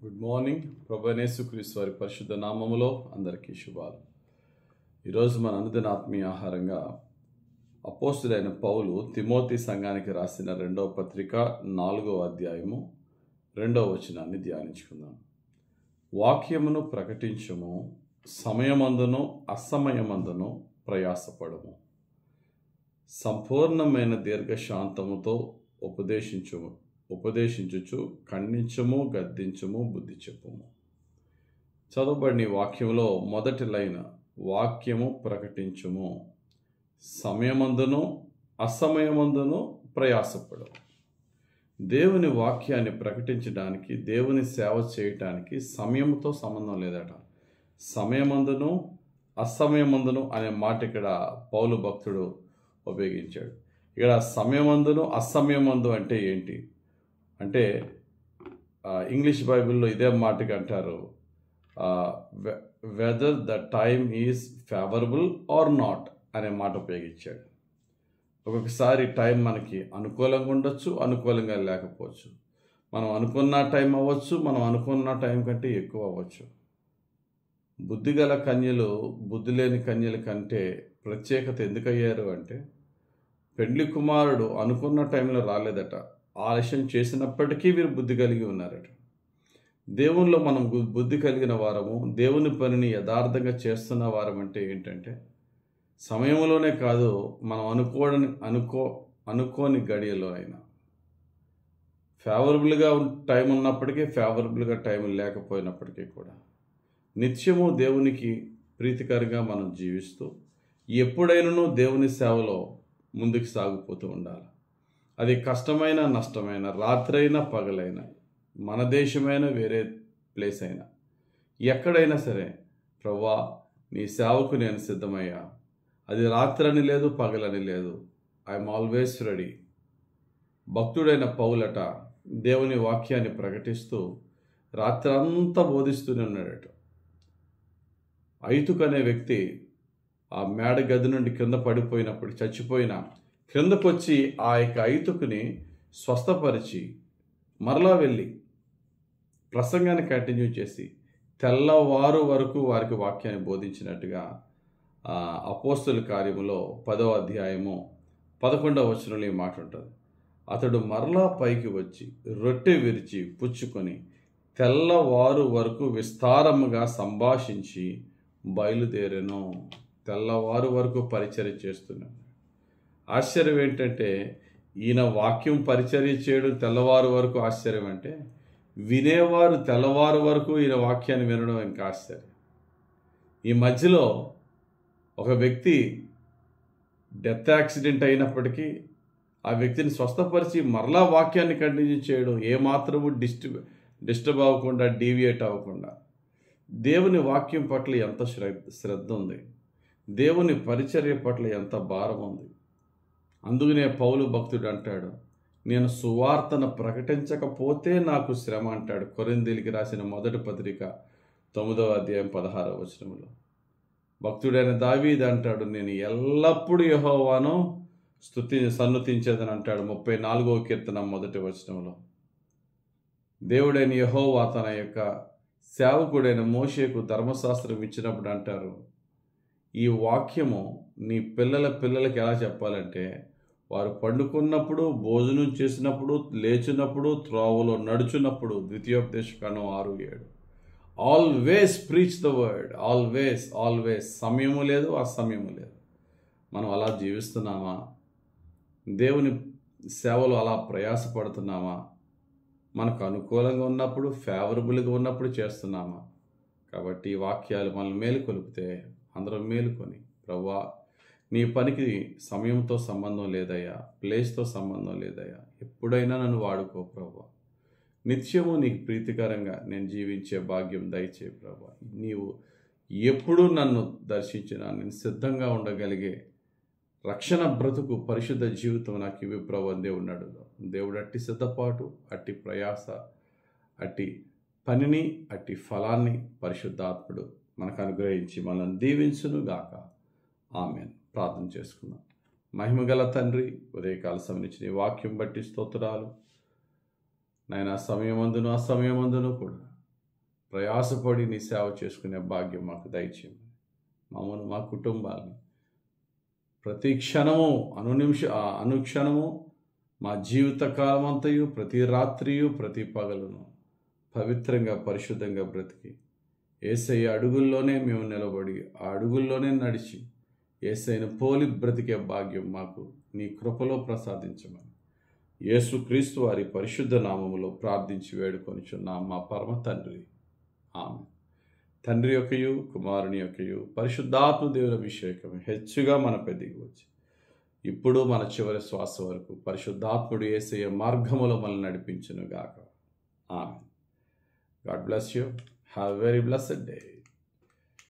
Good morning. ప్రభువైన యేసుక్రీస్తు వారి పరిశుద్ధ నామములో అందరికీ శుభాలు. ఈరోజు మన అనుదిన ఆత్మీయ ఆహారంగా అపోస్తులైన పౌలు తిమోతి సంఘానికి రాసిన 2వ పత్రిక 4వ అధ్యాయము 2వ వచనాన్ని ధ్యానించుకుందాం. వాక్యమును ప్రకటించుము, సమయమందును అసమయమందును ప్రయాసపడము, సంపూర్ణమైన దీర్ఘశాంతముతో ఉపదేశించుచు ఖండించుము, గద్దించుము, బుద్ధి చెప్పుము. చదవబడిన వాక్యంలో మొదటి లైన్ వాక్యము ప్రకటించుము, సమయమందును అసమయమందును ప్రయాసపడము. దేవుని వాక్యాన్ని ప్రకటించడానికి, దేవుని సేవ చేయటానికి సమయంతో సంబంధం లేదట. సమయమందును అసమయమందును అనే మాట ఇక్కడ పౌలు భక్తుడు ఉపయోగించాడు. ఇక్కడ సమయమందును అసమయమందు అంటే ఏంటి అంటే, ఇంగ్లీష్ బైబిల్లో ఇదే మాటకి అంటారు, whether the time is favourable or not అనే మాట ఉపయోగించాడు. ఒక్కొక్కసారి టైం మనకి అనుకూలంగా ఉండొచ్చు, అనుకూలంగా లేకపోవచ్చు. మనం అనుకున్న టైం అవ్వచ్చు, మనం అనుకున్న టైం కంటే ఎక్కువ అవ్వచ్చు. బుద్ధిగల కన్యలు బుద్ధి లేని కన్యల కంటే ప్రత్యేకత ఎందుకయ్యారు అంటే, పెండ్లి కుమారుడు అనుకున్న టైంలో రాలేదట, ఆలస్యం చేసినప్పటికీ వీరు బుద్ధి కలిగి ఉన్నారట. దేవునిలో మనం బుద్ధి కలిగిన వారము, దేవుని పనిని యథార్థంగా చేస్తున్న వారం అంటే ఏంటంటే, సమయంలోనే కాదు, మనం అనుకోని గడియలో అయినా ఫేవరబుల్గా టైం ఉన్నప్పటికీ, ఫేవరబుల్గా టైం లేకపోయినప్పటికీ కూడా నిత్యము దేవునికి ప్రీతికరంగా మనం జీవిస్తూ ఎప్పుడైనాను దేవుని సేవలో ముందుకు సాగిపోతూ ఉండాలి. అది కష్టమైన నష్టమైన, రాత్రైనా పగలైనా, మన దేశమైనా వేరే ప్లేస్ అయినా, ఎక్కడైనా సరే, ప్రభువా నీ సేవకు నేను సిద్ధమయ్యా. అది రాత్రని లేదు, పగలని లేదు, ఐఎమ్ ఆల్వేస్ రెడీ. భక్తుడైన పౌలట దేవుని వాక్యాన్ని ప్రకటిస్తూ రాత్రంతా బోధిస్తూనే ఉన్నాడట. ఐతుకు అనే వ్యక్తి ఆ మేడ గది నుండి కింద పడిపోయినప్పుడు, చచ్చిపోయినా క్రిందకు వచ్చి ఆ యొక్క ఐతుకుని స్వస్థపరిచి మరలా వెళ్ళి ప్రసంగాన్ని కంటిన్యూ చేసి తెల్లవారు వరకు వారికి వాక్యాన్ని బోధించినట్టుగా అపోస్తుల కార్యములో 10వ అధ్యాయము 11వ వచనంలో ఈ మాట ఉంటుంది. అతడు మరలా పైకి వచ్చి రొట్టె విరిచి పుచ్చుకొని తెల్లవారు వరకు విస్తారముగా సంభాషించి బయలుదేరెను. తెల్లవారు వరకు పరిచర్య చేస్తున్నాడు. ఆశ్చర్యం ఏంటంటే, ఈయన వాక్యం పరిచర్య చేయడం తెల్లవారు వరకు ఆశ్చర్యం అంటే, వినేవారు తెల్లవారు వరకు ఈయన వాక్యాన్ని వినడం ఇంకా ఆశ్చర్యం. ఈ మధ్యలో ఒక వ్యక్తి డెత్ యాక్సిడెంట్ అయినప్పటికీ ఆ వ్యక్తిని స్వస్థపరిచి మరలా వాక్యాన్ని కంటిన్యూ చేయడం, ఏమాత్రము డిస్టర్బ్ అవ్వకుండా, డీవియేట్ అవ్వకుండా. దేవుని వాక్యం పట్ల ఎంత శ్రద్ధ ఉంది, దేవుని పరిచర్య పట్ల ఎంత భారం ఉంది. అందుకనే పౌలు భక్తుడు అంటాడు, నేను సువార్తను ప్రకటించకపోతే నాకు శ్రమ అంటాడు. కొరింథీయులకు రాసిన మొదటి పత్రిక 9వ అధ్యాయం 16వ వచనంలో. భక్తుడైన దావీదు అంటాడు, నేను ఎల్లప్పుడూ యెహోవాను సన్నుతించేదని అంటాడు 34వ కీర్తన మొదటి వచనంలో. దేవుడైన యెహోవా తన యొక్క సేవకుడైన మోషేకు ధర్మశాస్త్రం ఇచ్చినప్పుడు అంటారు, ఈ వాక్యము నీ పిల్లలకి ఎలా చెప్పాలంటే, వారు పండుకున్నప్పుడు, భోజనం చేసినప్పుడు, లేచినప్పుడు, త్రోవలో నడుచున్నప్పుడు. ద్వితీయోపదేశకాండం 6:7. Always preach the word, always. సమయము లేదు, అసమయము లేదు. మనం అలా జీవిస్తున్నామా? దేవుని సేవలో అలా ప్రయాసపడుతున్నామా? మనకు అనుకూలంగా ఉన్నప్పుడు, ఫేవరబుల్గా ఉన్నప్పుడు చేస్తున్నామా? కాబట్టి ఈ వాక్యాలు మనల్ని మేలుకొలిపితే అందరం మేలుకొని, ప్రభువా నీ పనికి సమయంతో సంబంధం లేదయ్యా, ప్లేస్తో సంబంధం లేదయ్యా, ఎప్పుడైనా నన్ను వాడుకో ప్రభువా. నిత్యము నీకు ప్రీతికరంగా నేను జీవించే భాగ్యం దయచేయి ప్రభువా. నీవు ఎప్పుడూ నన్ను దర్శించినా నేను సిద్ధంగా ఉండగలిగే రక్షణ బ్రతుకు, పరిశుద్ధ జీవితం నాకు ఇవి ప్రభు దేవుడు అడుగుదాం. దేవుడు అట్టి సిద్ధపాటు, అట్టి ప్రయాస, అట్టి పనిని, అట్టి ఫలాన్ని పరిశుద్ధాత్ముడు మనకు అనుగ్రహించి మనల్ని దీవించును గాక. ఆమేన్. ప్రార్థన చేసుకుందాం. మహిమగల తండ్రి, ఉదయకాల సమయించిన వాక్యం బట్టి స్తోత్రాలు నాయన. సమయమందును అసమయమందును కూడా ప్రయాసపడి నీ సేవ చేసుకునే భాగ్యం మాకు దయచేయమని, మమ్మల్ని మా కుటుంబాలను ప్రతి క్షణము అనుక్షణము మా జీవితకాలం అంతయు ప్రతి రాత్రియు ప్రతి పగలును పవిత్రంగా పరిశుద్ధంగా బ్రతికి యేసయ్య అడుగుల్లోనే మేము నిలబడి ఆ అడుగుల్లోనే నడిచి యేసయ్యను పోలి బ్రతికే భాగ్యం మాకు నీ కృపలో ప్రసాదించమని యేసుక్రీస్తు వారి పరిశుద్ధ నామములో ప్రార్థించి వేడుకొనిచున్నాం మా పరమ తండ్రి. ఆమె. తండ్రి యొక్కయు కుమారుని యొక్కయు పరిశుద్ధాత్మ దేవుని అభిషేకం హెచ్చుగా మనపై దిగి వచ్చి ఇప్పుడు మన చివరి శ్వాస వరకు పరిశుద్ధాత్ముడు యేసయ్య మార్గములో మనల్ని నడిపించును గాక. ఆమె. God bless you. Have a very blessed day.